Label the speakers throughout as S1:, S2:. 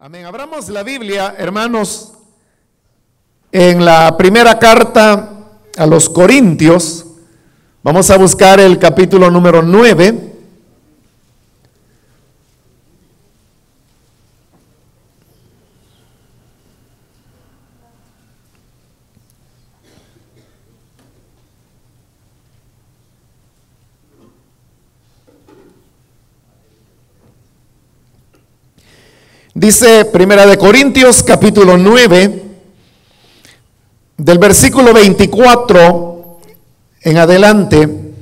S1: Amén. Abramos la Biblia, hermanos, en la primera carta a los Corintios. Vamos a buscar el capítulo número 9. Dice Primera de Corintios capítulo 9, del versículo 24 en adelante.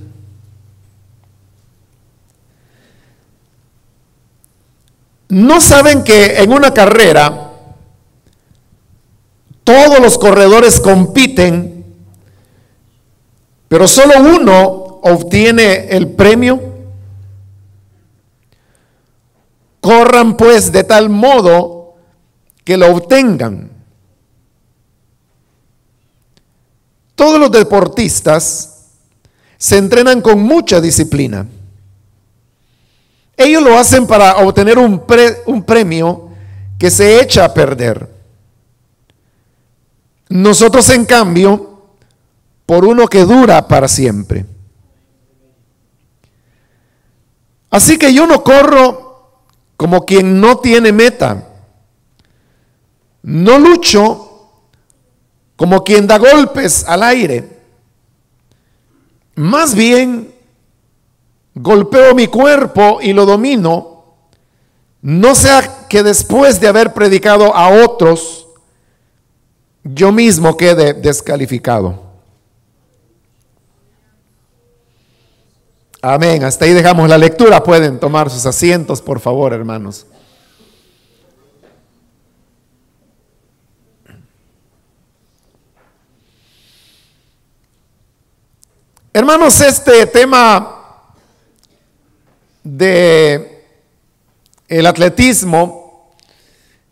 S1: ¿No saben que en una carrera todos los corredores compiten, pero solo uno obtiene el premio? Corran pues de tal modo que lo obtengan. Todos los deportistas se entrenan con mucha disciplina. Ellos lo hacen para obtener un premio que se echa a perder. Nosotros, en cambio, por uno que dura para siempre. Así que yo no corro como quien no tiene meta. No lucho como quien da golpes al aire. Más bien, golpeo mi cuerpo y lo domino, no sea que después de haber predicado a otros, yo mismo quede descalificado. Amén. Hasta ahí dejamos la lectura. Pueden tomar sus asientos, por favor, hermanos. Hermanos, este tema de el atletismo,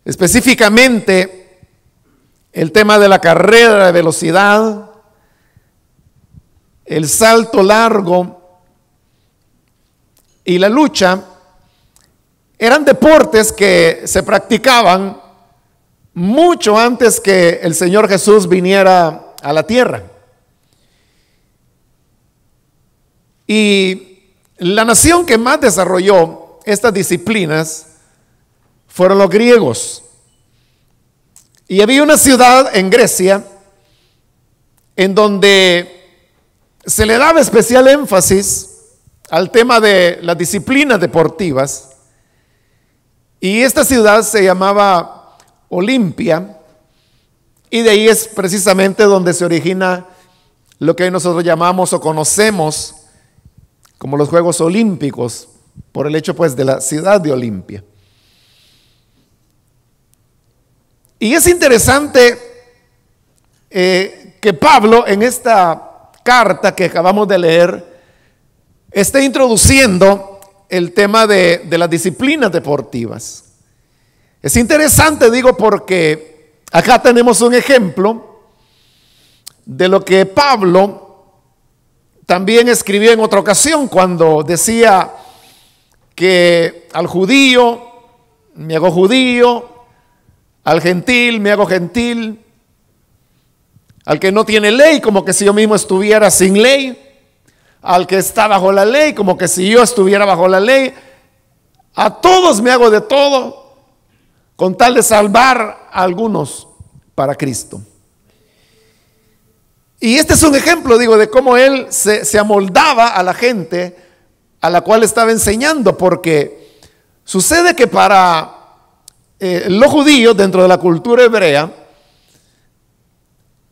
S1: específicamente el tema de la carrera de velocidad, el salto largo y la lucha, eran deportes que se practicaban mucho antes que el Señor Jesús viniera a la tierra. Y la nación que más desarrolló estas disciplinas fueron los griegos. Y había una ciudad en Grecia en donde se le daba especial énfasis al tema de las disciplinas deportivas, y esta ciudad se llamaba Olimpia, y de ahí es precisamente donde se origina lo que hoy nosotros llamamos o conocemos como los Juegos Olímpicos, por el hecho pues de la ciudad de Olimpia. Y es interesante que Pablo, en esta carta que acabamos de leer, está introduciendo el tema de las disciplinas deportivas. Es interesante, digo, porque acá tenemos un ejemplo de lo que Pablo también escribió en otra ocasión, cuando decía que al judío me hago judío, al gentil me hago gentil, al que no tiene ley, como que si yo mismo estuviera sin ley, al que está bajo la ley, como que si yo estuviera bajo la ley. A todos me hago de todo, con tal de salvar a algunos para Cristo. Y este es un ejemplo, digo, de cómo él se amoldaba a la gente a la cual estaba enseñando, porque sucede que para los judíos, dentro de la cultura hebrea,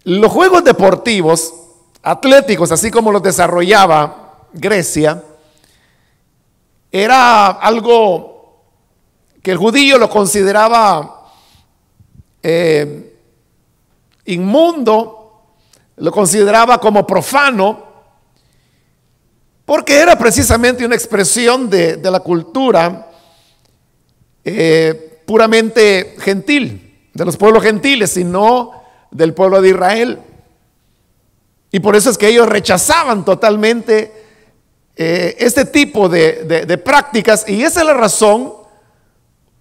S1: los juegos deportivos atléticos, así como los desarrollaba Grecia, era algo que el judío lo consideraba inmundo, lo consideraba como profano, porque era precisamente una expresión de la cultura puramente gentil, de los pueblos gentiles, y no del pueblo de Israel. Y por eso es que ellos rechazaban totalmente este tipo de prácticas, y esa es la razón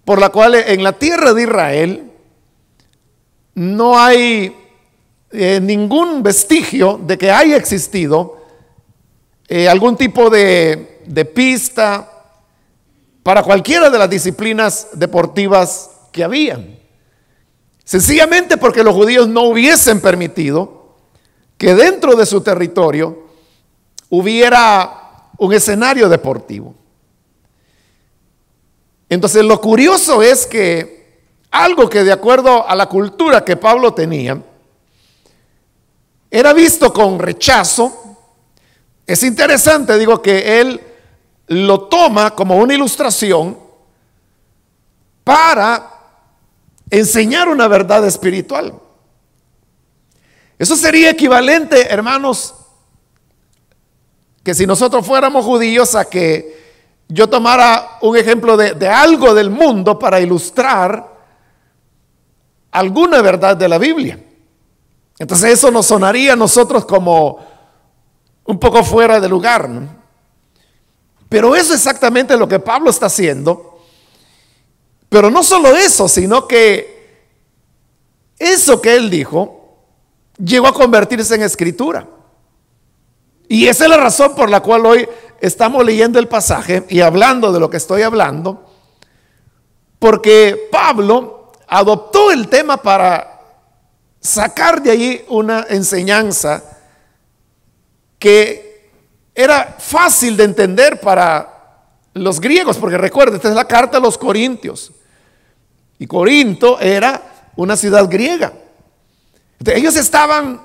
S1: por la cual en la tierra de Israel no hay ningún vestigio de que haya existido algún tipo de pista para cualquiera de las disciplinas deportivas que habían. Sencillamente porque los judíos no hubiesen permitido que dentro de su territorio hubiera un escenario deportivo. Entonces lo curioso es que algo que de acuerdo a la cultura que Pablo tenía era visto con rechazo. Es interesante, digo, que él lo toma como una ilustración para enseñar una verdad espiritual. Eso sería equivalente, hermanos, que si nosotros fuéramos judíos, a que yo tomara un ejemplo de algo del mundo para ilustrar alguna verdad de la Biblia. Entonces eso nos sonaría a nosotros como un poco fuera de lugar, ¿no? Pero eso es exactamente lo que Pablo está haciendo. Pero no solo eso, sino que eso que él dijo llegó a convertirse en escritura. Y esa es la razón por la cual hoy estamos leyendo el pasaje y hablando de lo que estoy hablando, porque Pablo adoptó el tema para sacar de allí una enseñanza que era fácil de entender para los griegos, porque recuerden, esta es la carta a los Corintios, y Corinto era una ciudad griega. Entonces, ellos estaban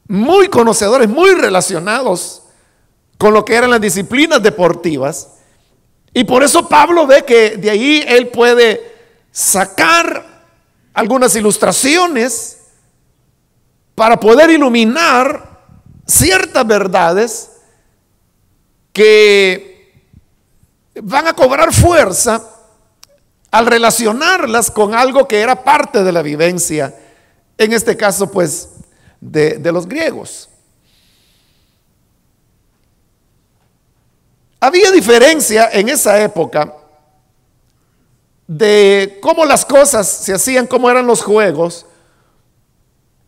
S1: muy conocedores, muy relacionados con lo que eran las disciplinas deportivas, y por eso Pablo ve que de ahí él puede sacar algunas ilustraciones para poder iluminar ciertas verdades que van a cobrar fuerza al relacionarlas con algo que era parte de la vivencia, en este caso pues de los griegos. Había diferencia en esa época de cómo las cosas se hacían, cómo eran los juegos,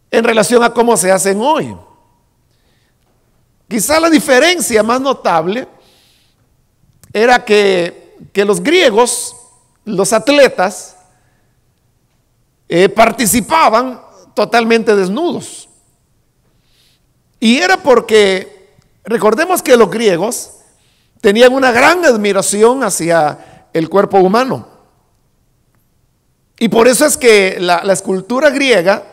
S1: en relación a cómo se hacen hoy. Quizá la diferencia más notable era que los griegos, los atletas, participaban totalmente desnudos. Y era porque, recordemos que los griegos tenían una gran admiración hacia el cuerpo humano. Y por eso es que la escultura griega,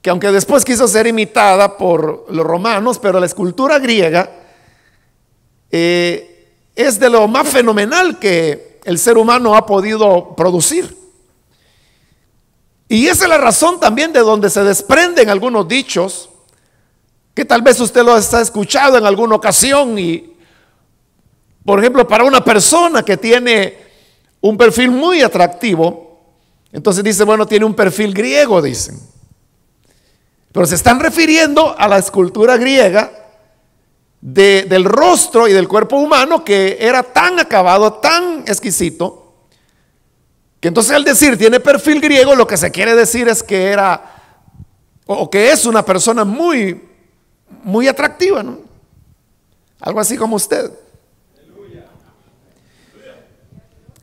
S1: que aunque después quiso ser imitada por los romanos, pero la escultura griega es de lo más fenomenal que el ser humano ha podido producir. Y esa es la razón también de donde se desprenden algunos dichos, que tal vez usted los ha escuchado en alguna ocasión. Y, por ejemplo, para una persona que tiene un perfil muy atractivo, entonces dice, bueno, tiene un perfil griego, dicen. Pero se están refiriendo a la escultura griega del rostro y del cuerpo humano, que era tan acabado, tan exquisito, que entonces al decir tiene perfil griego, lo que se quiere decir es que era, o que es una persona muy, muy atractiva, ¿no? Algo así como usted.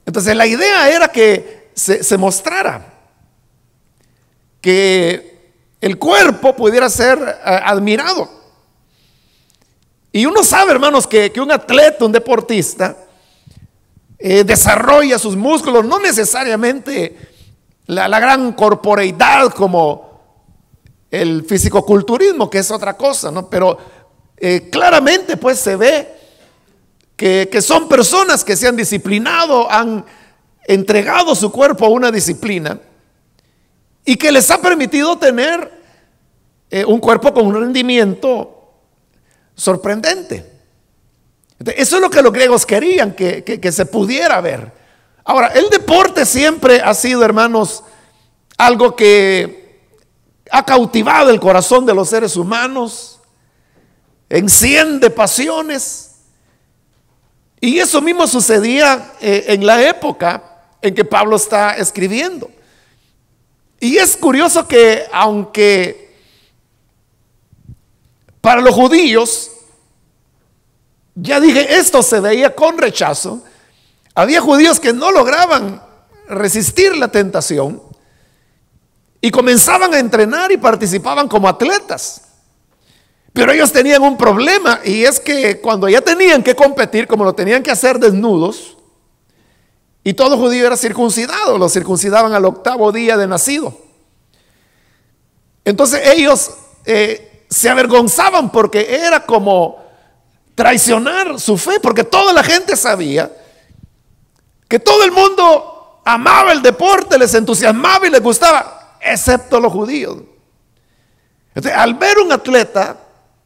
S1: Entonces la idea era que se mostrara que el cuerpo pudiera ser admirado. Y uno sabe, hermanos, que un atleta, un deportista, desarrolla sus músculos, no necesariamente la gran corporeidad como el fisicoculturismo, que es otra cosa, ¿no? Pero claramente pues se ve que son personas que se han disciplinado, han entregado su cuerpo a una disciplina y que les ha permitido tener un cuerpo con un rendimiento sorprendente. Eso es lo que los griegos querían, que se pudiera ver. Ahora, el deporte siempre ha sido, hermanos, algo que ha cautivado el corazón de los seres humanos, enciende pasiones. Y eso mismo sucedía en la época en que Pablo está escribiendo. Y es curioso que aunque para los judíos, ya dije, esto se veía con rechazo, había judíos que no lograban resistir la tentación y comenzaban a entrenar y participaban como atletas. Pero ellos tenían un problema, y es que cuando ya tenían que competir, como lo tenían que hacer desnudos, y todo judío era circuncidado, lo circuncidaban al 8º día de nacido. Entonces ellos se avergonzaban porque era como traicionar su fe, porque toda la gente sabía que todo el mundo amaba el deporte, les entusiasmaba y les gustaba, excepto los judíos. Entonces, al ver un atleta,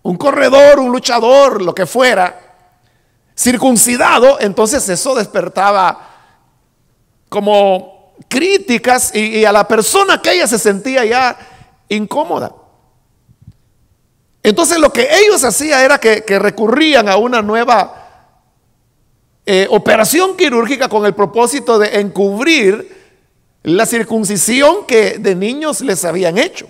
S1: un corredor, un luchador, lo que fuera, circuncidado, entonces eso despertaba como críticas, y a la persona que ella se sentía ya incómoda. Entonces lo que ellos hacían era que recurrían a una nueva operación quirúrgica con el propósito de encubrir la circuncisión que de niños les habían hecho.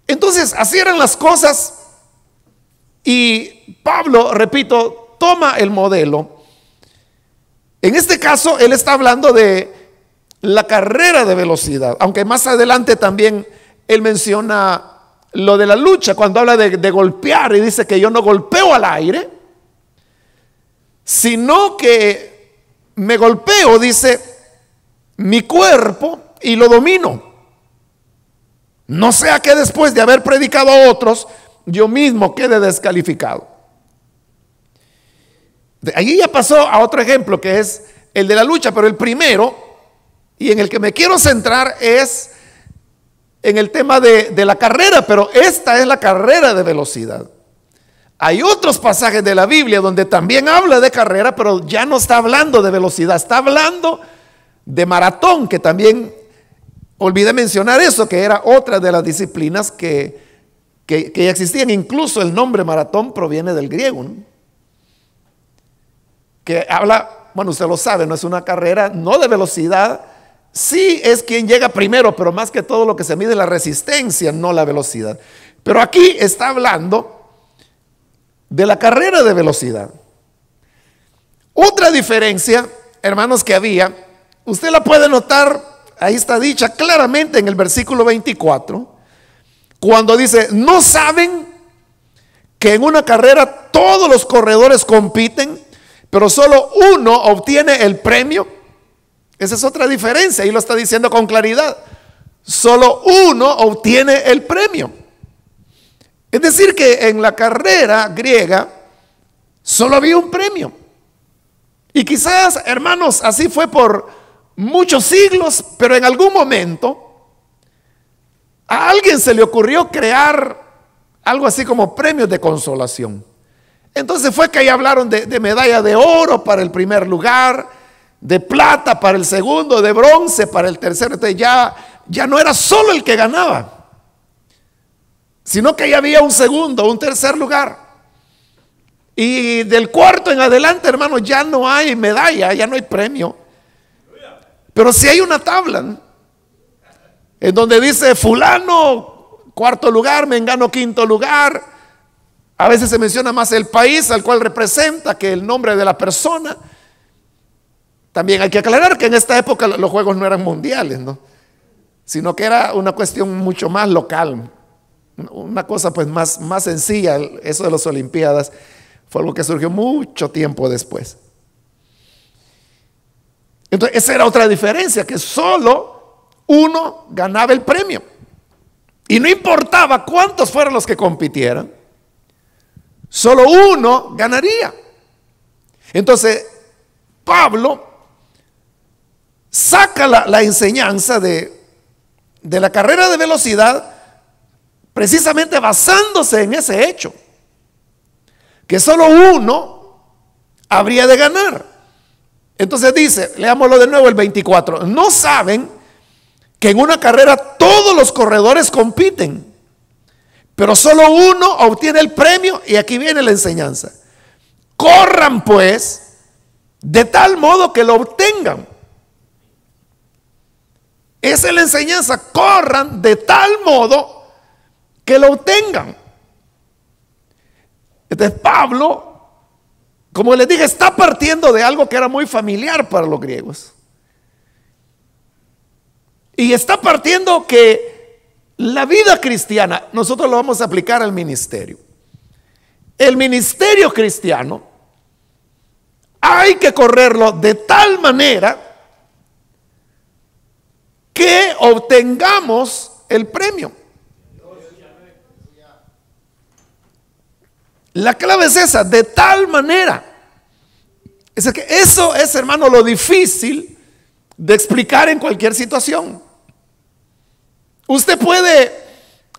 S1: Entonces así eran las cosas, y Pablo, repito, toma el modelo. En este caso él está hablando de la carrera de velocidad, aunque más adelante también él menciona lo de la lucha, cuando habla de golpear, y dice que yo no golpeo al aire, sino que me golpeo, dice, mi cuerpo y lo domino. No sea que después de haber predicado a otros, yo mismo quede descalificado. Allí ya pasó a otro ejemplo, que es el de la lucha, pero el primero, y en el que me quiero centrar, es en el tema de la carrera, pero esta es la carrera de velocidad. Hay otros pasajes de la Biblia donde también habla de carrera, pero ya no está hablando de velocidad, está hablando de maratón, que también olvidé mencionar eso, que era otra de las disciplinas que ya existían. Incluso el nombre maratón proviene del griego, ¿no? Que habla, bueno, usted lo sabe, no es una carrera, no de velocidad, sí es quien llega primero, pero más que todo lo que se mide es la resistencia, no la velocidad. Pero aquí está hablando de la carrera de velocidad. Otra diferencia, hermanos, que había, usted la puede notar, ahí está dicha claramente en el versículo 24, cuando dice, ¿no saben que en una carrera todos los corredores compiten, pero solo uno obtiene el premio? Esa es otra diferencia, y lo está diciendo con claridad. Solo uno obtiene el premio. Es decir, que en la carrera griega solo había un premio. Y quizás, hermanos, así fue por muchos siglos, pero en algún momento a alguien se le ocurrió crear algo así como premios de consolación. Entonces fue que ahí hablaron de medalla de oro para el primer lugar, de plata para el segundo, de bronce para el tercero. Entonces ya no era solo el que ganaba, sino que ya había un segundo, un tercer lugar. Y del cuarto en adelante, hermanos, ya no hay medalla, ya no hay premio. Pero sí hay una tabla, ¿no?, en donde dice fulano cuarto lugar, mengano quinto lugar. A veces se menciona más el país al cual representa que el nombre de la persona. También hay que aclarar que en esta época los juegos no eran mundiales, ¿no?, sino que era una cuestión mucho más local, una cosa pues más sencilla. Eso de las Olimpiadas fue algo que surgió mucho tiempo después. Entonces esa era otra diferencia, que solo uno ganaba el premio, y no importaba cuántos fueran los que compitieran, solo uno ganaría. Entonces Pablo saca la enseñanza de la carrera de velocidad precisamente basándose en ese hecho, que solo uno habría de ganar. Entonces dice, leámoslo de nuevo el 24, ¿no saben que en una carrera todos los corredores compiten, pero solo uno obtiene el premio? Y aquí viene la enseñanza. Corran pues de tal modo que lo obtengan. Esa es la enseñanza, corran de tal modo que lo obtengan. Entonces Pablo, como les dije, está partiendo de algo que era muy familiar para los griegos. Y está partiendo que la vida cristiana, nosotros lo vamos a aplicar al ministerio. El ministerio cristiano hay que correrlo de tal manera que obtengamos el premio. La clave es esa, de tal manera. Es que eso es, hermano, lo difícil de explicar en cualquier situación. Usted puede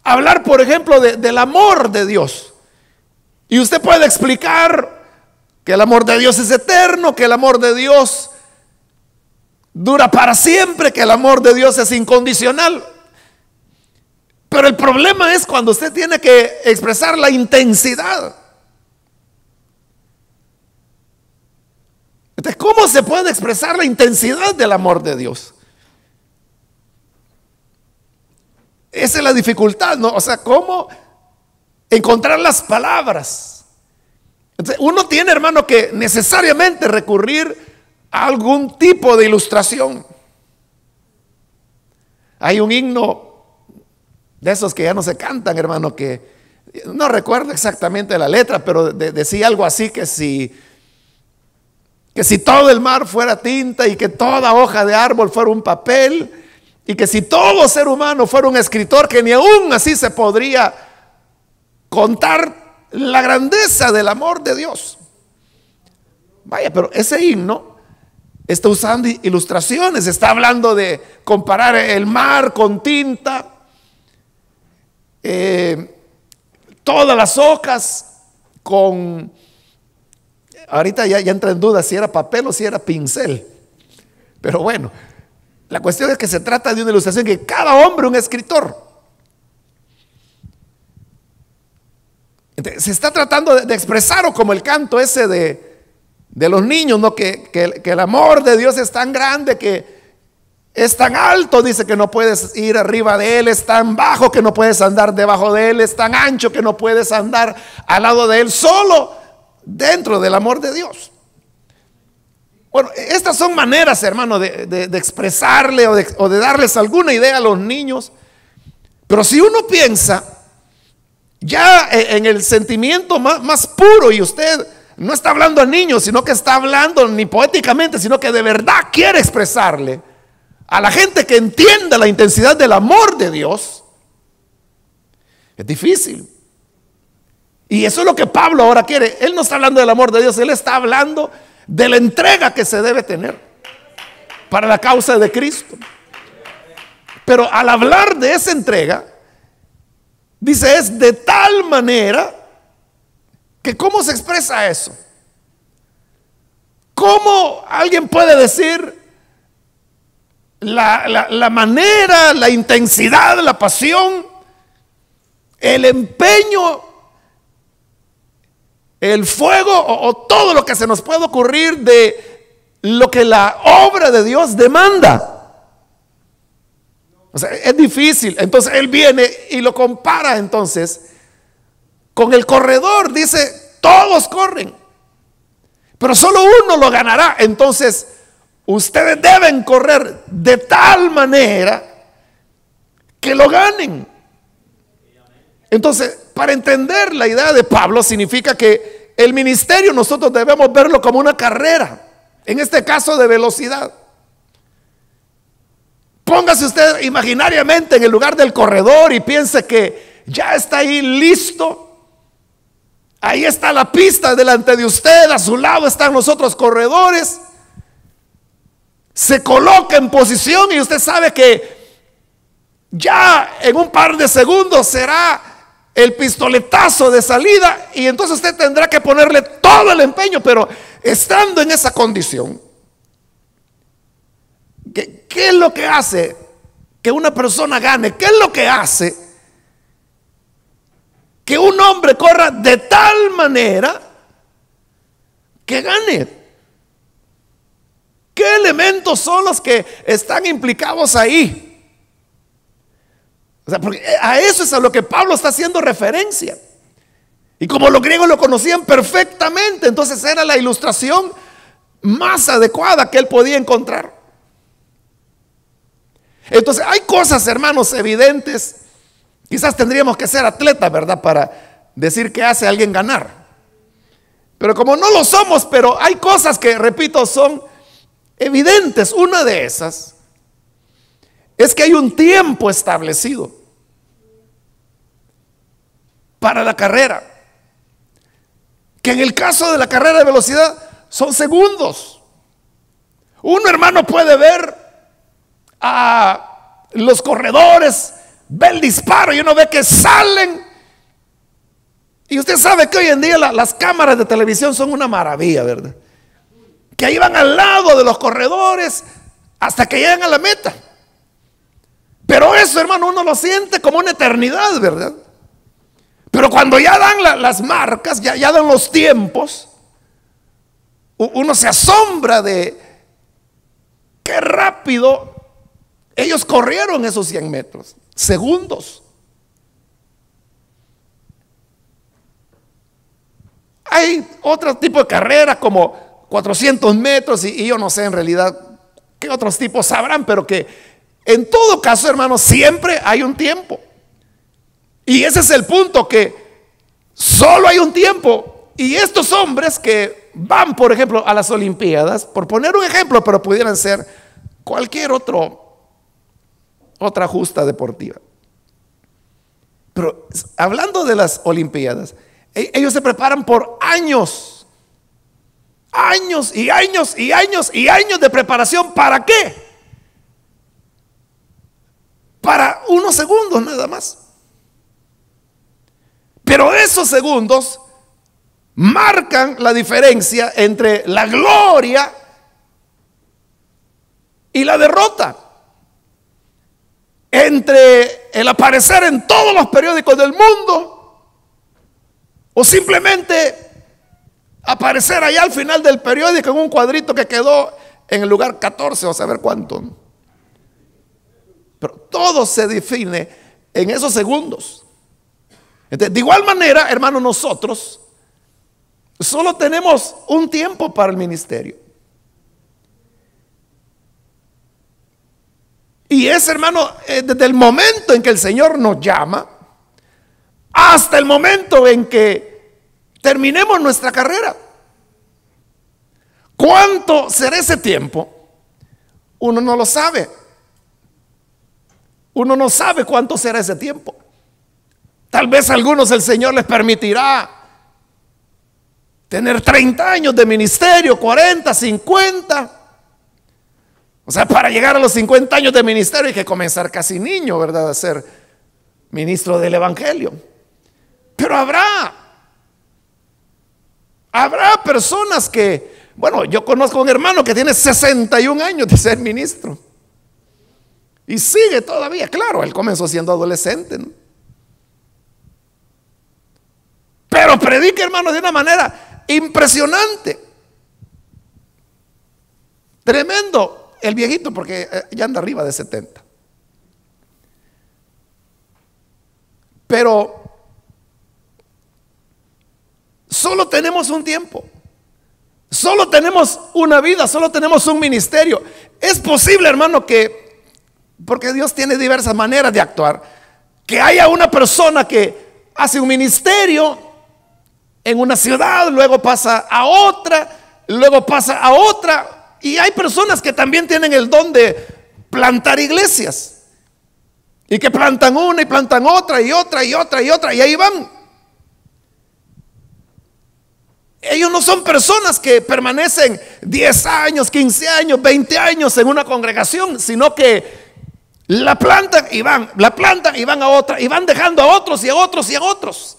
S1: hablar, por ejemplo, del amor de Dios. Y usted puede explicar que el amor de Dios es eterno, que el amor de Dios dura para siempre, que el amor de Dios es incondicional. Pero el problema es cuando usted tiene que expresar la intensidad. Entonces, ¿cómo se puede expresar la intensidad del amor de Dios? Esa es la dificultad, ¿no? O sea, ¿cómo encontrar las palabras? Entonces, uno tiene, hermano, que necesariamente recurrir a algún tipo de ilustración. Hay un himno de esos que ya no se cantan, hermano, que no recuerdo exactamente la letra, pero decía algo así que si todo el mar fuera tinta y que toda hoja de árbol fuera un papel y que si todo ser humano fuera un escritor, que ni aún así se podría contar la grandeza del amor de Dios. Vaya, pero ese himno está usando ilustraciones, está hablando de comparar el mar con tinta, todas las hojas con, ahorita ya entra en duda si era papel o si era pincel, pero bueno, la cuestión es que se trata de una ilustración, que cada hombre es un escritor. Entonces, se está tratando de expresar, o como el canto ese de los niños, ¿no? Que el amor de Dios es tan grande, que es tan alto, dice, que no puedes ir arriba de él, es tan bajo que no puedes andar debajo de él, es tan ancho que no puedes andar al lado de él, solo dentro del amor de Dios. Bueno, estas son maneras, hermano, de expresarle o de darles alguna idea a los niños. Pero si uno piensa ya en el sentimiento más puro, y usted no está hablando a niños, sino que está hablando ni poéticamente, sino que de verdad quiere expresarle a la gente que entienda la intensidad del amor de Dios, es difícil. Y eso es lo que Pablo ahora quiere. Él no está hablando del amor de Dios, él está hablando de la entrega que se debe tener para la causa de Cristo. Pero al hablar de esa entrega, dice, es de tal manera que, ¿cómo se expresa eso? ¿Cómo alguien puede decir la manera, la intensidad, la pasión, el empeño, el fuego o todo lo que se nos puede ocurrir de lo que la obra de Dios demanda? O sea, es difícil. Entonces él viene y lo compara entonces con el corredor. Dice, todos corren, pero solo uno lo ganará. Entonces ustedes deben correr de tal manera que lo ganen. Entonces, para entender la idea de Pablo, significa que el ministerio nosotros debemos verlo como una carrera, en este caso de velocidad. Póngase usted imaginariamente en el lugar del corredor y piense que ya está ahí listo. Ahí está la pista delante de usted, a su lado están los otros corredores. Se coloca en posición y usted sabe que ya en un par de segundos será el pistoletazo de salida, y entonces usted tendrá que ponerle todo el empeño. Pero estando en esa condición, ¿qué es lo que hace que una persona gane? ¿Qué es lo que hace que un hombre corra de tal manera que gane? ¿Qué elementos son los que están implicados ahí? O sea, porque a eso es a lo que Pablo está haciendo referencia. Y como los griegos lo conocían perfectamente, entonces era la ilustración más adecuada que él podía encontrar. Entonces hay cosas, hermanos, evidentes. Quizás tendríamos que ser atletas, ¿verdad?, para decir que hace a alguien ganar. Pero como no lo somos, pero hay cosas que, repito, son evidentes. Una de esas es que hay un tiempo establecido para la carrera, que en el caso de la carrera de velocidad son segundos. Uno, hermano, puede ver a los corredores, ve el disparo y uno ve que salen. Y usted sabe que hoy en día las cámaras de televisión son una maravilla, ¿verdad? Que ahí van al lado de los corredores hasta que llegan a la meta. Pero eso, hermano, uno lo siente como una eternidad, ¿verdad? Pero cuando ya dan las marcas, ya dan los tiempos, uno se asombra de qué rápido ellos corrieron esos 100 metros, segundos. Hay otro tipo de carrera como 400 metros y yo no sé en realidad qué otros tipos sabrán, pero que en todo caso, hermanos, siempre hay un tiempo. Y ese es el punto, que solo hay un tiempo. Y estos hombres que van, por ejemplo, a las Olimpiadas, por poner un ejemplo, pero pudieran ser cualquier otra justa deportiva. Pero hablando de las Olimpiadas, ellos se preparan por años. Años y años y años y años de preparación. ¿Para qué? Para unos segundos nada más. Pero esos segundos marcan la diferencia entre la gloria y la derrota, entre el aparecer en todos los periódicos del mundo o simplemente aparecer allá al final del periódico en un cuadrito que quedó en el lugar 14 o saber cuánto. Pero todo se define en esos segundos. Entonces, de igual manera, hermanos, nosotros solo tenemos un tiempo para el ministerio. Y es, hermano, desde el momento en que el Señor nos llama hasta el momento en que terminemos nuestra carrera. ¿Cuánto será ese tiempo? Uno no lo sabe. Uno no sabe cuánto será ese tiempo. Tal vez a algunos el Señor les permitirá tener 30 años de ministerio, 40, 50. O sea, para llegar a los 50 años de ministerio hay que comenzar casi niño, ¿verdad? A ser ministro del Evangelio. Pero habrá personas que, bueno, yo conozco a un hermano que tiene 61 años de ser ministro. Y sigue todavía, claro, él comenzó siendo adolescente, ¿no? Pero predica, hermano, de una manera impresionante. Tremendo el viejito, porque ya anda arriba de 70. Pero solo tenemos un tiempo. Solo tenemos una vida, solo tenemos un ministerio. Es posible, hermano, que, porque Dios tiene diversas maneras de actuar, que haya una persona que hace un ministerio en una ciudad, luego pasa a otra, luego pasa a otra. Y hay personas que también tienen el don de plantar iglesias, y que plantan una y plantan otra y otra y otra y otra, y ahí van. Ellos no son personas que permanecen 10 años, 15 años, 20 años en una congregación, sino que la plantan y van, la plantan y van a otra, y van dejando a otros y a otros y a otros.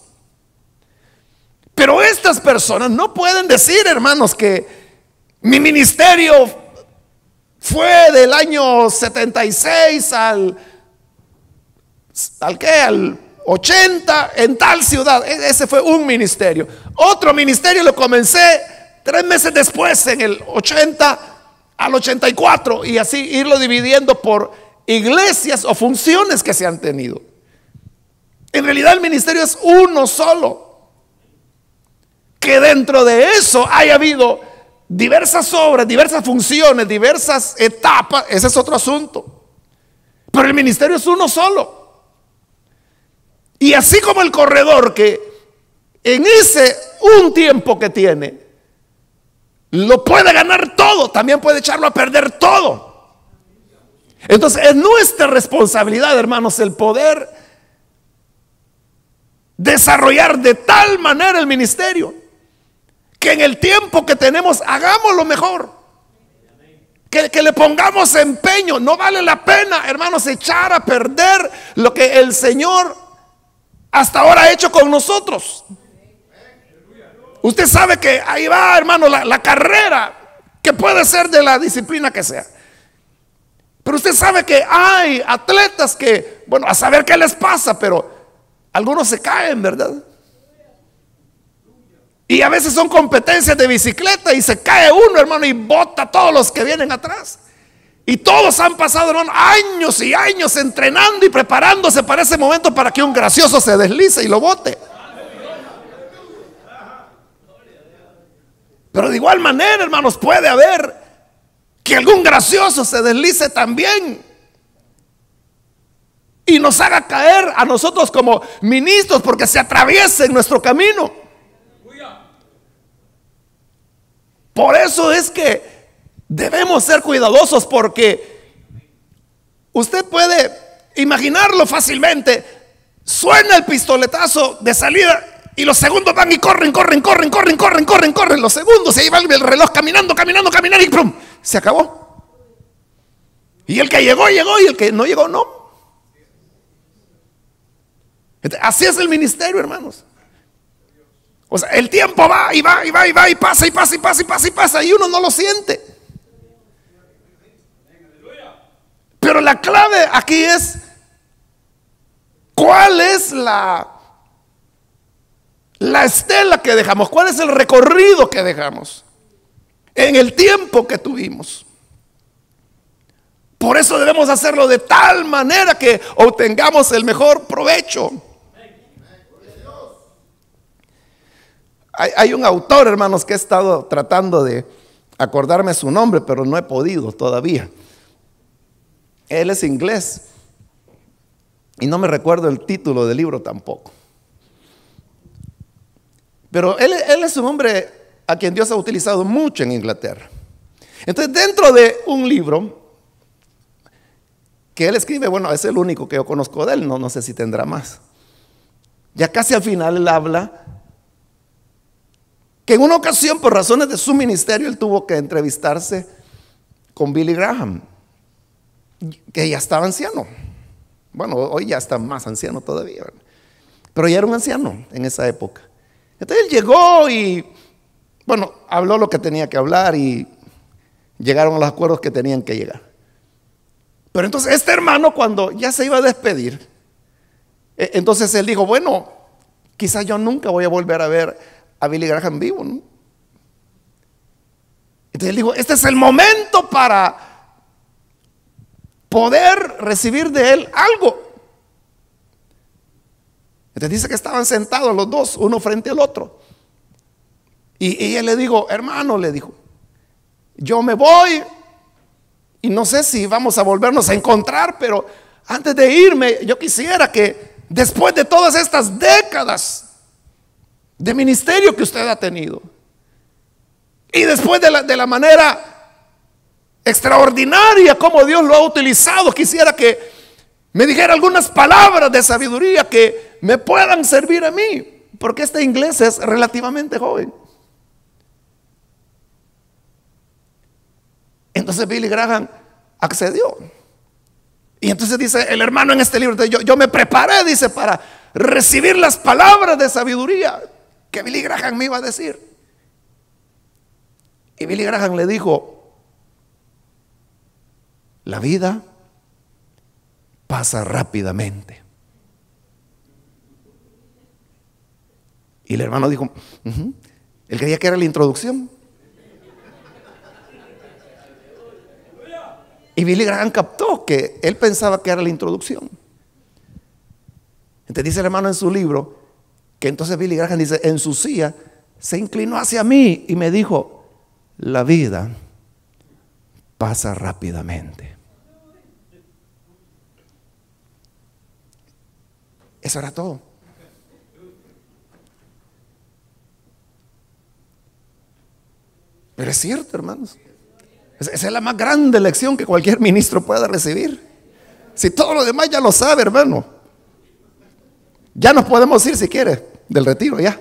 S1: Pero estas personas no pueden decir, hermanos, que mi ministerio fue del año 76 al 80 en tal ciudad. Ese fue un ministerio. Otro ministerio lo comencé 3 meses después, en el 80, al 84 y así irlo dividiendo por iglesias o funciones que se han tenido. En realidad el ministerio es uno solo. Que dentro de eso haya habido diversas obras, diversas funciones, diversas etapas, ese es otro asunto. Pero el ministerio es uno solo. Y así como el corredor que en ese un tiempo que tiene lo puede ganar todo, también puede echarlo a perder todo. Entonces es nuestra responsabilidad, hermanos, el poder desarrollar de tal manera el ministerio que en el tiempo que tenemos hagamos lo mejor, que le pongamos empeño. No vale la pena, hermanos, echar a perder lo que el Señor hasta ahora ha hecho con nosotros. Usted sabe que ahí va, hermano, la carrera, que puede ser de la disciplina que sea. Pero usted sabe que hay atletas que, bueno, a saber qué les pasa, pero algunos se caen, ¿verdad? Y a veces son competencias de bicicleta y se cae uno, hermano, y bota a todos los que vienen atrás. Y todos han pasado, hermano, años y años entrenando y preparándose para ese momento, para que un gracioso se deslice y lo bote. Pero de igual manera, hermanos, puede haber que algún gracioso se deslice también y nos haga caer a nosotros como ministros, porque se atraviesa en nuestro camino. Por eso es que debemos ser cuidadosos, porque usted puede imaginarlo fácilmente. Suena el pistoletazo de salida y los segundos van y corren los segundos, y ahí va el reloj caminando y ¡pum! Se acabó. Y el que llegó y el que no llegó no. Así es el ministerio, hermanos. O sea, el tiempo va y pasa y uno no lo siente. Pero la clave aquí es: ¿cuál es la estela que dejamos? ¿Cuál es el recorrido que dejamos en el tiempo que tuvimos? Por eso debemos hacerlo de tal manera que obtengamos el mejor provecho. Hay un autor, hermanos, que he estado tratando de acordarme su nombre, pero no he podido todavía. Él es inglés y no me recuerdo el título del libro tampoco. Pero él es un hombre a quien Dios ha utilizado mucho en Inglaterra. Entonces, dentro de un libro que él escribe, bueno, es el único que yo conozco de él, no sé si tendrá más. Ya casi al final él habla que en una ocasión, por razones de su ministerio, él tuvo que entrevistarse con Billy Graham, que ya estaba anciano. Bueno, hoy ya está más anciano todavía, ¿verdad? Pero ya era un anciano en esa época. Entonces él llegó y, bueno, habló lo que tenía que hablar y llegaron a los acuerdos que tenían que llegar. Pero entonces este hermano, cuando ya se iba a despedir, entonces él dijo: bueno, quizás yo nunca voy a volver a ver a Billy Graham vivo, ¿no? Entonces él dijo: este es el momento para poder recibir de él algo. Entonces dice que estaban sentados los dos, uno frente al otro. Y él le dijo: hermano, le dijo, yo me voy y no sé si vamos a volvernos a encontrar, pero antes de irme, yo quisiera que después de todas estas décadas de ministerio que usted ha tenido, y después de la manera extraordinaria como Dios lo ha utilizado, quisiera que me dijera algunas palabras de sabiduría que me puedan servir a mí, porque este inglés es relativamente joven. Entonces Billy Graham accedió. Y entonces dice el hermano en este libro: yo me preparé, dice, para recibir las palabras de sabiduría que Billy Graham me iba a decir. Y Billy Graham le dijo: la vida pasa rápidamente. Y el hermano dijo: él creía que era la introducción. Y Billy Graham captó que él pensaba que era la introducción. Entonces dice el hermano en su libro que entonces Billy Graham dice, en su silla se inclinó hacia mí y me dijo, la vida pasa rápidamente. Eso era todo. Pero es cierto, hermanos. Esa es la más grande lección que cualquier ministro pueda recibir. Si todo lo demás ya lo sabe, hermano, ya nos podemos ir si quiere del retiro ya.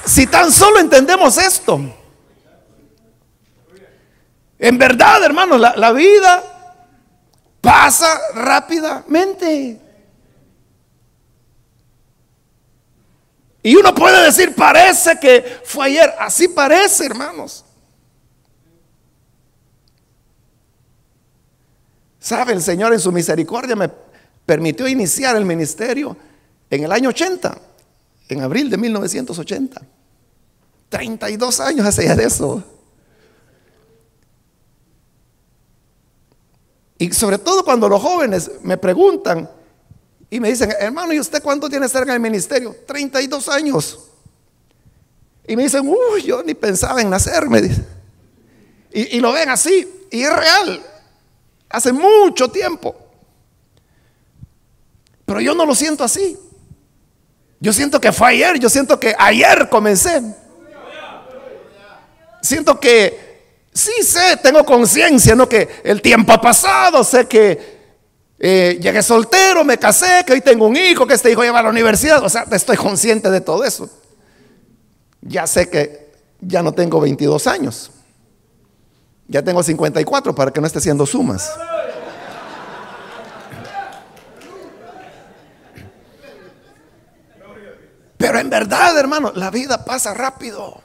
S1: Si tan solo entendemos esto. En verdad, hermanos, la vida pasa rápidamente. Y uno puede decir, parece que fue ayer. Así parece, hermanos. ¿Sabe? El Señor en su misericordia me permitió iniciar el ministerio en el año 80, en abril de 1980. 32 años hace ya de eso. Y sobre todo cuando los jóvenes me preguntan y me dicen, hermano, ¿y usted cuánto tiene cerca del ministerio? 32 años. Y me dicen, uy, yo ni pensaba en nacer, me dicen. Y lo ven así, y es real. Hace mucho tiempo. Pero yo no lo siento así. Yo siento que fue ayer, yo siento que ayer comencé. Siento que sí sé, tengo conciencia, ¿no? Que el tiempo ha pasado, sé que llegué soltero, me casé, que hoy tengo un hijo, que este hijo lleva a la universidad. O sea, estoy consciente de todo eso. Ya sé que ya no tengo 22 años. Ya tengo 54 para que no esté haciendo sumas. Pero en verdad, hermano, la vida pasa rápido.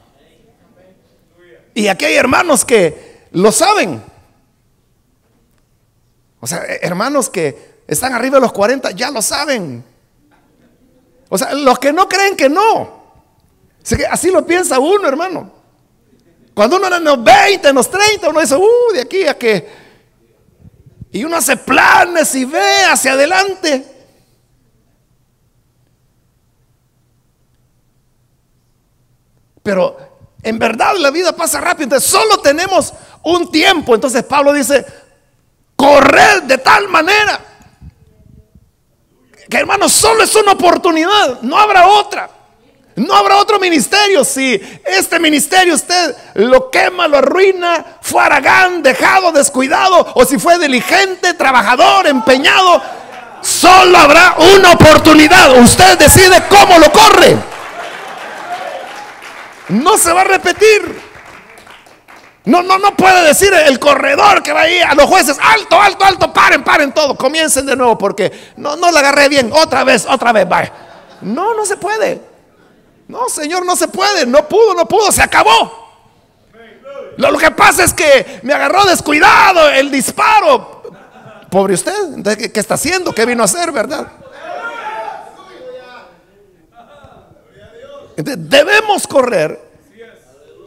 S1: Y aquí hay hermanos que lo saben. O sea, hermanos que están arriba de los 40 ya lo saben. O sea, los que no creen que no. Así lo piensa uno, hermano. Cuando uno era en los 20, en los 30, uno dice, de aquí a que. Y uno hace planes y ve hacia adelante. Pero en verdad la vida pasa rápido. Entonces solo tenemos un tiempo. Entonces Pablo dice, correr de tal manera que, hermanos, solo es una oportunidad. No habrá otra. No habrá otro ministerio. Si este ministerio usted lo quema, lo arruina, fue haragán, dejado, descuidado, o si fue diligente, trabajador, empeñado, solo habrá una oportunidad. Usted decide cómo lo corre. No se va a repetir. No puede decir el corredor que va ahí a los jueces, alto, alto, alto, paren todo, comiencen de nuevo porque no la agarré bien, otra vez, vaya. No se puede. No, Señor, no se puede, no pudo, se acabó. Lo que pasa es que me agarró descuidado el disparo. Pobre usted, entonces, ¿qué está haciendo? ¿Qué vino a hacer, verdad? Entonces, debemos correr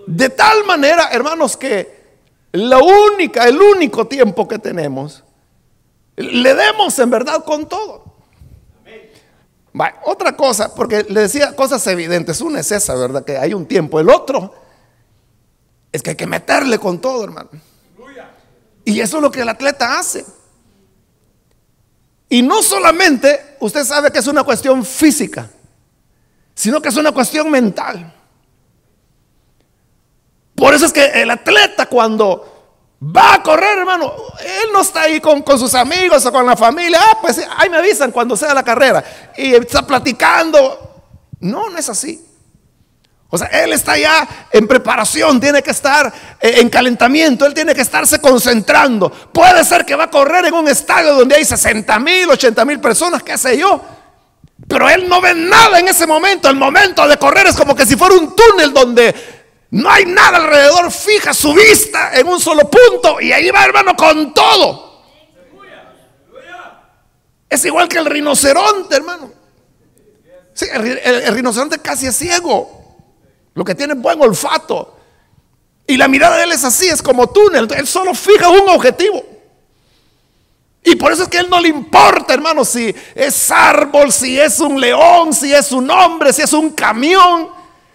S1: de tal manera, hermanos, que el único tiempo que tenemos, le demos en verdad con todo. Otra cosa, porque le decía cosas evidentes. Una es esa, ¿verdad? Que hay un tiempo. El otro es que hay que meterle con todo, hermano. Y eso es lo que el atleta hace. Y no solamente, usted sabe que es una cuestión física, sino que es una cuestión mental. Por eso es que el atleta, cuando va a correr, hermano, él no está ahí con sus amigos o con la familia. Pues ahí me avisan cuando sea la carrera. Y está platicando. No es así. O sea, él está ya en preparación, tiene que estar en calentamiento, él tiene que estarse concentrando. Puede ser que va a correr en un estadio donde hay 60,000, 80,000 personas, qué sé yo. Pero él no ve nada en ese momento. El momento de correr es como que si fuera un túnel donde no hay nada alrededor, fija su vista en un solo punto y ahí va, hermano, con todo. Es igual que el rinoceronte, hermano. Sí, el rinoceronte casi es ciego. Lo que tiene buen olfato. Y la mirada de él es así, es como túnel. Él solo fija un objetivo. Y por eso es que a él no le importa, hermano, si es árbol, si es un león, si es un hombre, si es un camión,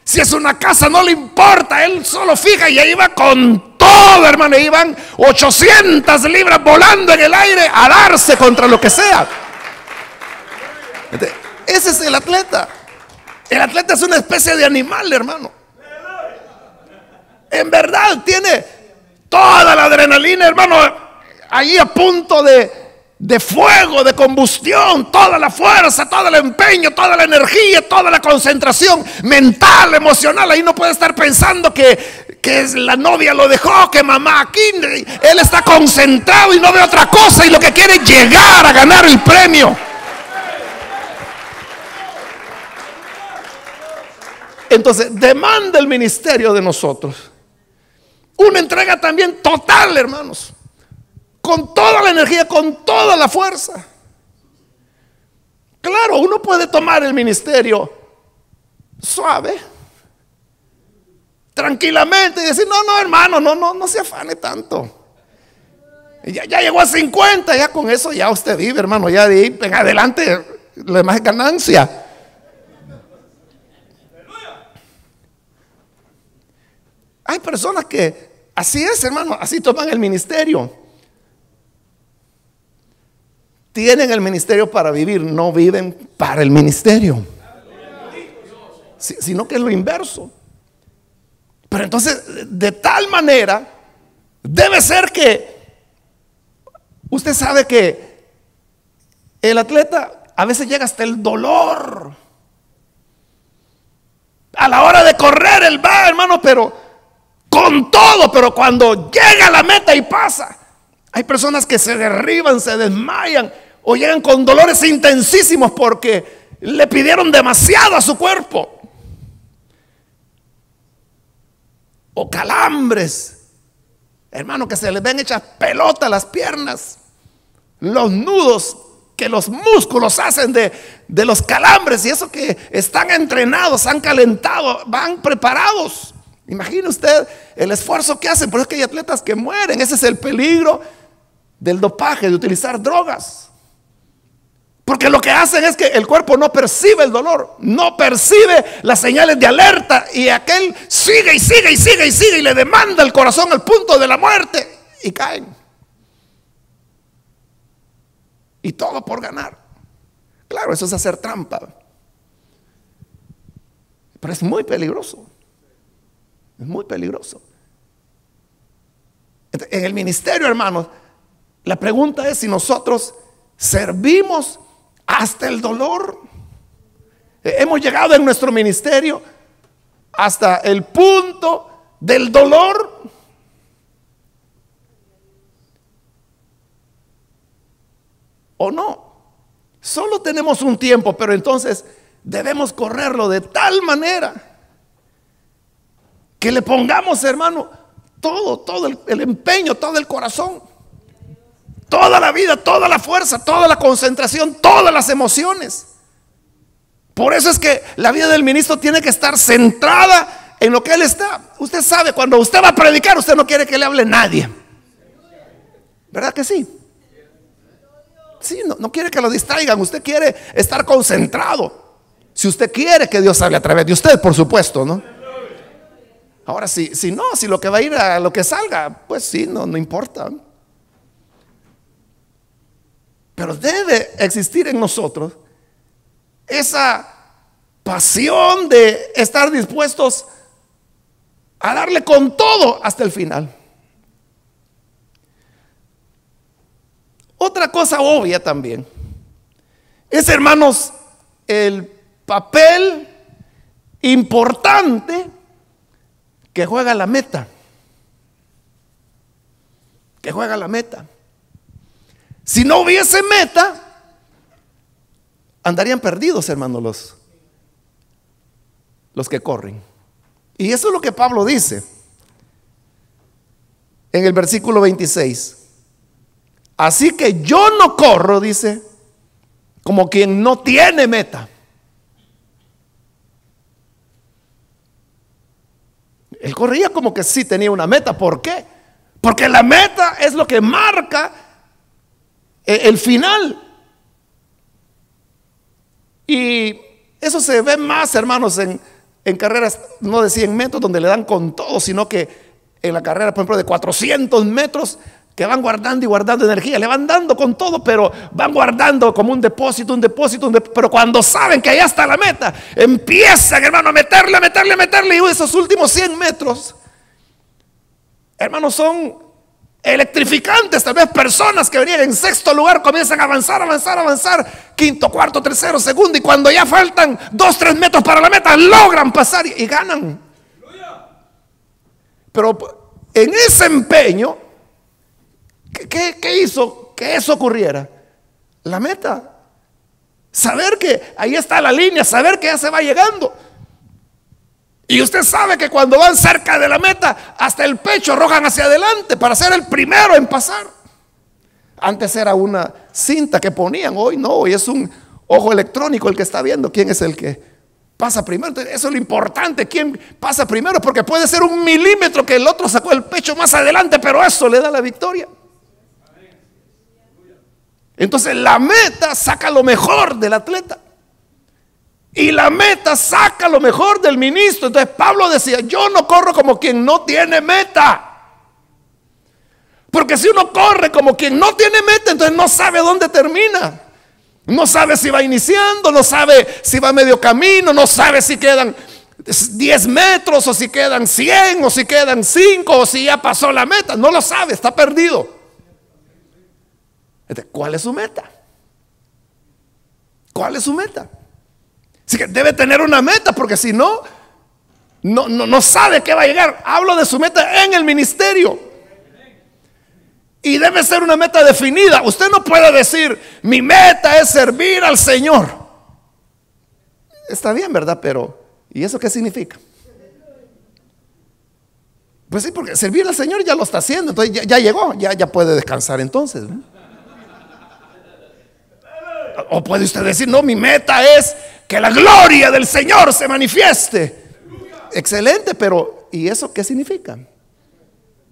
S1: si es una casa, no le importa. Él solo fija y ahí va con todo, hermano. Ahí van 800 libras volando en el aire a darse contra lo que sea. Ese es el atleta. El atleta es una especie de animal, hermano. En verdad tiene toda la adrenalina, hermano, ahí a punto de fuego, de combustión, toda la fuerza, todo el empeño, toda la energía, toda la concentración mental, emocional. Ahí no puede estar pensando que la novia lo dejó, que mamá aquí. Él está concentrado y no ve otra cosa, y lo que quiere es llegar a ganar el premio. Entonces demanda el ministerio de nosotros una entrega también total, hermanos, con toda la energía, con toda la fuerza. Claro, uno puede tomar el ministerio suave, tranquilamente, y decir: no, hermano, no se afane tanto. Ya llegó a 50, ya con eso ya usted vive, hermano. Ya de ahí en adelante lo demás es ganancia. Hay personas que así es, hermano, así toman el ministerio. Tienen el ministerio para vivir, no viven para el ministerio, sino que es lo inverso. Pero entonces, de tal manera, debe ser que usted sabe que el atleta a veces llega hasta el dolor. A la hora de correr, él va, hermano, pero con todo. Pero cuando llega a la meta y pasa, hay personas que se derriban, se desmayan o llegan con dolores intensísimos porque le pidieron demasiado a su cuerpo, o calambres, hermano, que se les ven hechas pelota las piernas, los nudos que los músculos hacen de los calambres, y eso que están entrenados, han calentado, van preparados. Imagine usted el esfuerzo que hacen. Por eso es que hay atletas que mueren. Ese es el peligro del dopaje, de utilizar drogas. Porque lo que hacen es que el cuerpo no percibe el dolor, no percibe las señales de alerta, y aquel sigue y sigue y sigue y sigue, y le demanda el corazón al punto de la muerte, y caen. Y todo por ganar. Claro, eso es hacer trampa, pero es muy peligroso. Es muy peligroso. En el ministerio, hermanos, la pregunta es si nosotros servimos hasta el dolor. Hemos llegado en nuestro ministerio hasta el punto del dolor. ¿O no? Solo tenemos un tiempo, pero entonces debemos correrlo de tal manera que le pongamos, hermano, todo el empeño, todo el corazón, toda la vida, toda la fuerza, toda la concentración, todas las emociones. Por eso es que la vida del ministro tiene que estar centrada en lo que él está. Usted sabe, cuando usted va a predicar, usted no quiere que le hable nadie, ¿verdad que sí? Sí, no quiere que lo distraigan. Usted quiere estar concentrado. Si usted quiere que Dios hable a través de usted, por supuesto, ¿no? Ahora, si lo que va a ir a lo que salga, pues sí, no importa. Pero debe existir en nosotros esa pasión de estar dispuestos a darle con todo hasta el final. Otra cosa obvia también es, hermanos, el papel importante que juega la meta. Que juega la meta. Si no hubiese meta, andarían perdidos, hermanos, los que corren. Y eso es lo que Pablo dice en el versículo 26. Así que yo no corro, dice, como quien no tiene meta. él corría como que sí tenía una meta. ¿Por qué? Porque la meta es lo que marca el final. Y eso se ve más, hermanos, en carreras no de 100 metros donde le dan con todo, sino que en la carrera, por ejemplo, de 400 metros, que van guardando y guardando energía, le van dando con todo, pero van guardando como un depósito, pero cuando saben que allá está la meta, empiezan, hermano, a meterle, y esos últimos 100 metros, hermanos, son electrificantes. Tal vez personas que venían en sexto lugar comienzan a avanzar, quinto, cuarto, tercero, segundo, y cuando ya faltan 2, 3 metros para la meta, logran pasar y ganan. Pero en ese empeño, ¿qué hizo que eso ocurriera? La meta. Saber que ahí está la línea, saber que ya se va llegando. Y usted sabe que cuando van cerca de la meta, hasta el pecho arrojan hacia adelante para ser el primero en pasar. Antes era una cinta que ponían, hoy no, hoy es un ojo electrónico el que está viendo quién es el que pasa primero. Entonces, eso es lo importante, quién pasa primero, porque puede ser 1 milímetro que el otro sacó el pecho más adelante, pero eso le da la victoria. Entonces la meta saca lo mejor del atleta y la meta saca lo mejor del ministro. Entonces Pablo decía: yo no corro como quien no tiene meta, porque si uno corre como quien no tiene meta, entonces no sabe dónde termina, no sabe si va iniciando, no sabe si va a medio camino, no sabe si quedan 10 metros o si quedan 100 o si quedan 5 o si ya pasó la meta, no lo sabe, está perdido. ¿Cuál es su meta? ¿Cuál es su meta? Así que debe tener una meta, porque si no, no sabe qué va a llegar. Hablo de su meta en el ministerio. Y debe ser una meta definida. Usted no puede decir: mi meta es servir al Señor. Está bien, ¿verdad? Pero ¿y eso qué significa? Pues sí, porque servir al Señor ya lo está haciendo. Entonces ya llegó, ya puede descansar entonces, ¿no? O puede usted decir: no, mi meta es que la gloria del Señor se manifieste. Excelente, pero ¿y eso qué significa?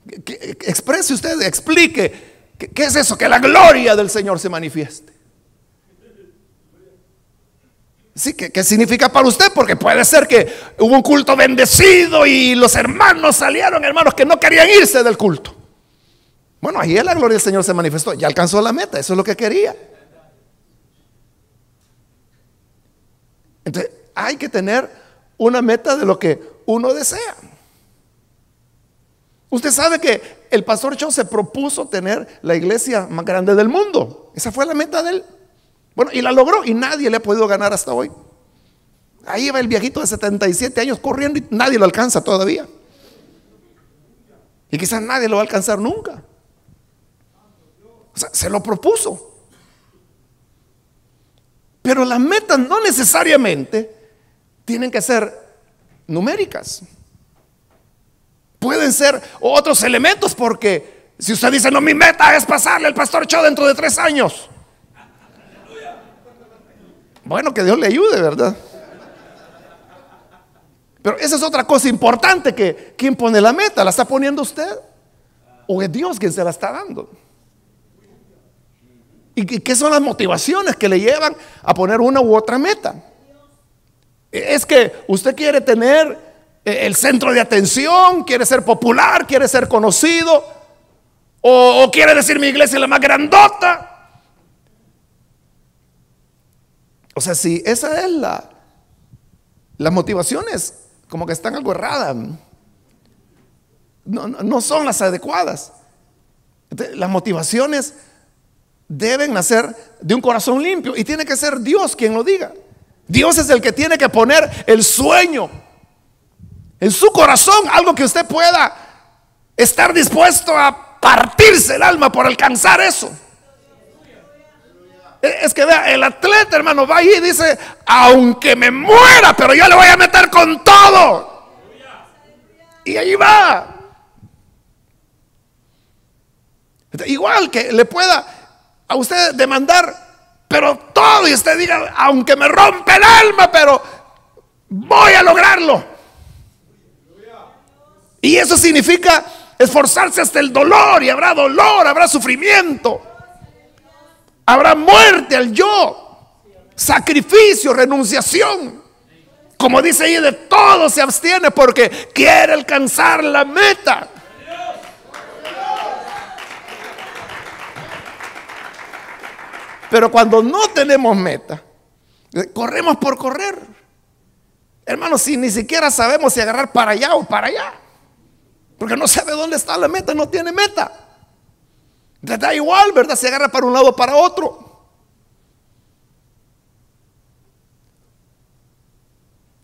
S1: Exprese usted, explique. ¿Qué es eso? Que la gloria del Señor se manifieste. Sí, ¿qué significa para usted? Porque puede ser que hubo un culto bendecido y los hermanos salieron, hermanos que no querían irse del culto. Bueno, ahí la gloria del Señor se manifestó, ya alcanzó la meta, eso es lo que quería. Entonces hay que tener una meta de lo que uno desea. Usted sabe que el pastor Cho se propuso tener la iglesia más grande del mundo. Esa fue la meta de él. Bueno, y la logró, y nadie le ha podido ganar hasta hoy. Ahí va el viejito de 77 años corriendo y nadie lo alcanza todavía. Y quizás nadie lo va a alcanzar nunca. O sea, se lo propuso. Pero las metas no necesariamente tienen que ser numéricas. Pueden ser otros elementos, porque si usted dice: no, mi meta es pasarle al pastor Cho dentro de 3 años. Bueno, que Dios le ayude, ¿verdad? Pero esa es otra cosa importante, que ¿quién pone la meta? ¿La está poniendo usted? ¿O es Dios quien se la está dando? ¿Y qué son las motivaciones que le llevan a poner una u otra meta? Es que usted quiere tener el centro de atención, quiere ser popular, quiere ser conocido, o quiere decir: mi iglesia es la más grandota. O sea, si esa es las motivaciones, como que están algo erradas, no son las adecuadas. Entonces, las motivaciones deben nacer de un corazón limpio, y tiene que ser Dios quien lo diga. Dios es el que tiene que poner el sueño en su corazón, algo que usted pueda estar dispuesto a partirse el alma por alcanzar eso. Es que vea, el atleta, hermano, va ahí y dice: aunque me muera, pero yo le voy a meter con todo. Y ahí va. Igual que le pueda a usted demandar, pero todo, y usted diga: aunque me rompe el alma, pero voy a lograrlo. Y eso significa esforzarse hasta el dolor, y habrá dolor, habrá sufrimiento, habrá muerte al yo, sacrificio, renunciación. Como dice ahí, de todo se abstiene porque quiere alcanzar la meta. Pero cuando no tenemos meta, corremos por correr. Hermanos, si ni siquiera sabemos si agarrar para allá o para allá, porque no sabe dónde está la meta, no tiene meta. Entonces da igual, ¿verdad? Si agarra para un lado o para otro.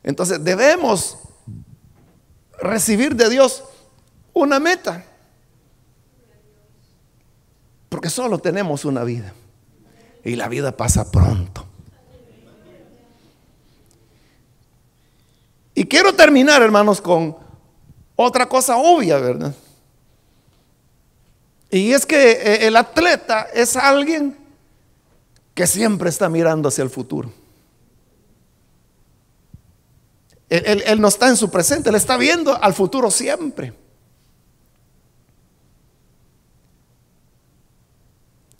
S1: Entonces debemos recibir de Dios una meta, porque solo tenemos una vida y la vida pasa pronto. Y quiero terminar, hermanos, con otra cosa obvia, ¿verdad? Y es que el atleta es alguien que siempre está mirando hacia el futuro. Él no está en su presente, él está viendo al futuro siempre.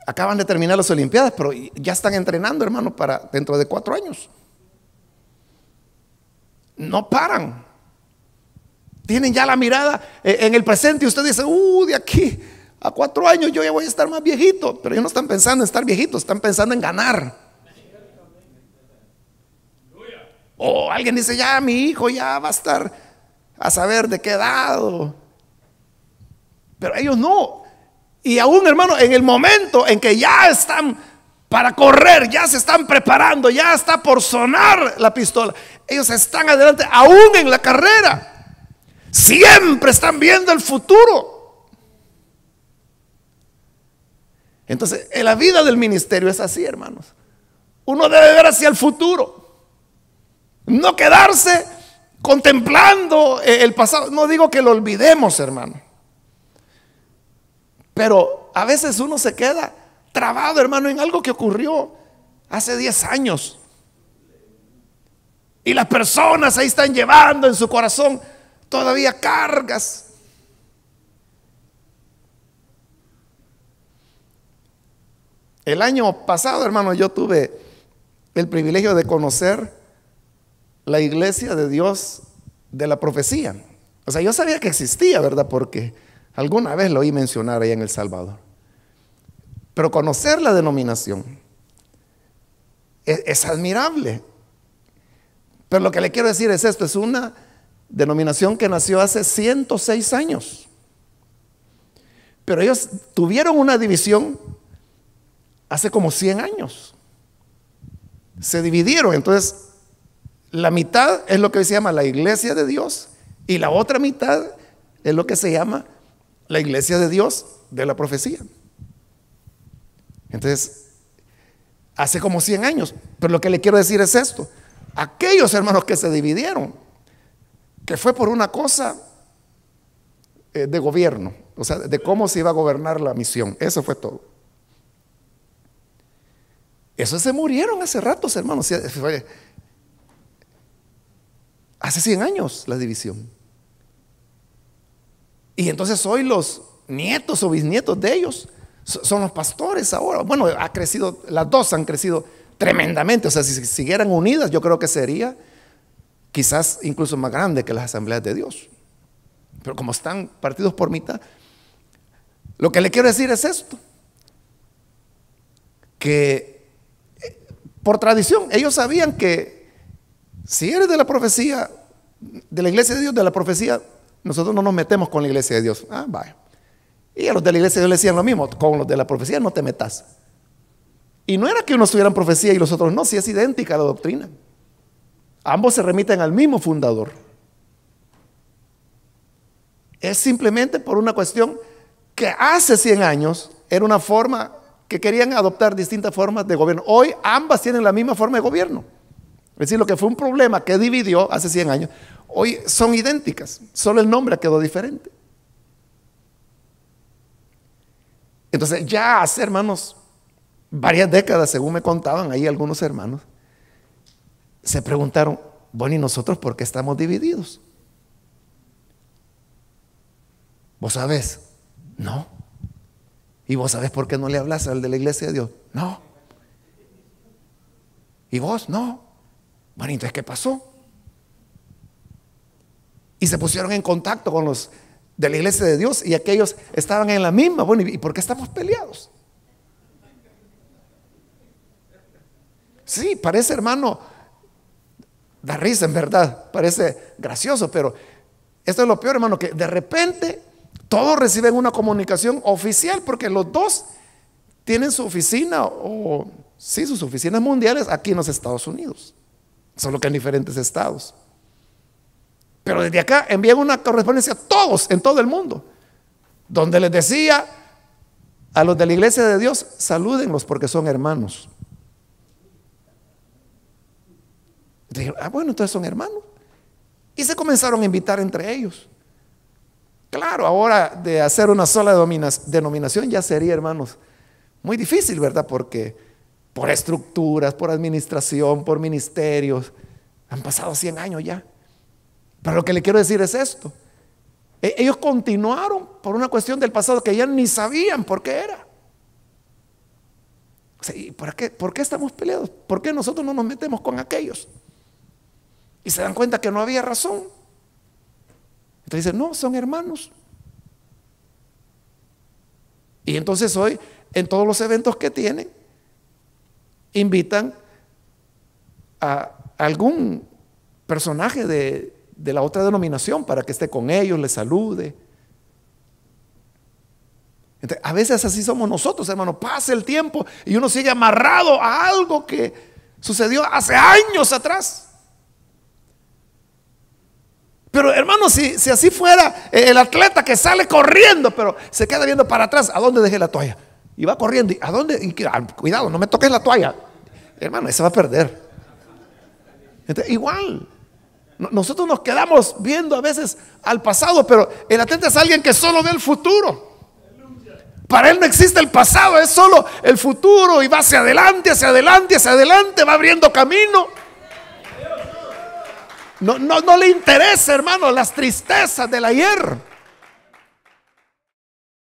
S1: Acaban de terminar las Olimpiadas, pero ya están entrenando, hermano, para dentro de 4 años. No paran. Tienen ya la mirada en el presente y usted dice, de aquí a 4 años yo ya voy a estar más viejito. Pero ellos no están pensando en estar viejitos, están pensando en ganar. O alguien dice, ya mi hijo ya va a estar a saber de qué edad. Pero ellos no. Y aún, hermano, en el momento en que ya están para correr, ya se están preparando, ya está por sonar la pistola, ellos están adelante, aún en la carrera. Siempre están viendo el futuro. Entonces, en la vida del ministerio es así, hermanos. Uno debe ver hacia el futuro. No quedarse contemplando el pasado. No digo que lo olvidemos, hermano, pero a veces uno se queda trabado, hermano, en algo que ocurrió hace 10 años. Y las personas ahí están llevando en su corazón todavía cargas. El año pasado, hermano, yo tuve el privilegio de conocer la iglesia de Dios de la profecía. O sea, yo sabía que existía, ¿verdad? Porque alguna vez lo oí mencionar allá en El Salvador. Pero conocer la denominación es admirable. Pero lo que le quiero decir es esto: es una denominación que nació hace 106 años. Pero ellos tuvieron una división hace como 100 años. Se dividieron. Entonces, la mitad es lo que se llama la iglesia de Dios y la otra mitad es lo que se llama la iglesia de Dios de la profecía. Entonces, hace como 100 años. Pero lo que le quiero decir es esto: aquellos hermanos que se dividieron, que fue por una cosa de gobierno, o sea, de cómo se iba a gobernar la misión, eso fue todo. Esos se murieron hace ratos, hermanos. Fue hace 100 años la división. Y entonces hoy los nietos o bisnietos de ellos son los pastores ahora. Bueno, ha crecido, las dos han crecido tremendamente. O sea, si siguieran unidas, yo creo que sería quizás incluso más grande que las asambleas de Dios. Pero como están partidos por mitad, lo que le quiero decir es esto: que por tradición ellos sabían que si eres de la profecía, de la iglesia de Dios, de la profecía, nosotros no nos metemos con la iglesia de Dios. Vaya. Y a los de la iglesia de Dios le decían lo mismo: con los de la profecía no te metas. Y no era que unos tuvieran profecía y los otros no, si es idéntica la doctrina. Ambos se remiten al mismo fundador. Es simplemente por una cuestión que hace 100 años era una forma que querían adoptar distintas formas de gobierno. Hoy ambas tienen la misma forma de gobierno. Es decir, lo que fue un problema que dividió hace 100 años, hoy son idénticas, solo el nombre quedó diferente. Entonces ya hace, hermanos, varias décadas, según me contaban ahí algunos hermanos, se preguntaron: bueno, ¿y nosotros por qué estamos divididos? ¿Vos sabés? No. ¿Y vos sabés por qué no le hablas al de la iglesia de Dios? No. ¿Y vos? No. Bueno, entonces, ¿qué pasó? Y se pusieron en contacto con los de la iglesia de Dios, y aquellos estaban en la misma. Bueno, ¿y por qué estamos peleados? Sí, parece, hermano, da risa en verdad, parece gracioso, pero esto es lo peor, hermano, que de repente todos reciben una comunicación oficial, porque los dos tienen su oficina, o sí, sus oficinas mundiales aquí en los Estados Unidos, solo que en diferentes estados. Pero desde acá envían una correspondencia a todos en todo el mundo, donde les decía a los de la iglesia de Dios: salúdenlos porque son hermanos. Y dijeron: bueno, entonces son hermanos. Y se comenzaron a invitar entre ellos. Claro, ahora de hacer una sola denominación ya sería, hermanos, muy difícil, ¿verdad? Porque por estructuras, por administración, por ministerios, han pasado 100 años ya. Pero lo que le quiero decir es esto: ellos continuaron por una cuestión del pasado que ya ni sabían por qué era. O sea, ¿y por qué estamos peleados? ¿Por qué nosotros no nos metemos con aquellos? Y se dan cuenta que no había razón. Entonces dicen: no, son hermanos. Y entonces hoy, en todos los eventos que tienen, invitan a algún personaje de la otra denominación para que esté con ellos, les salude. Entonces, a veces así somos nosotros, hermano. Pasa el tiempo y uno sigue amarrado a algo que sucedió hace años atrás. Pero, hermano, si así fuera el atleta que sale corriendo, pero se queda viendo para atrás: ¿a dónde dejé la toalla? Y va corriendo: ¿y a dónde? Cuidado, no me toques la toalla. Hermano, se va a perder. Entonces, igual, nosotros nos quedamos viendo a veces al pasado, pero el atleta es alguien que solo ve el futuro. Para él no existe el pasado, es solo el futuro, y va hacia adelante, hacia adelante, hacia adelante, va abriendo camino. No le interesa, hermano, las tristezas del ayer.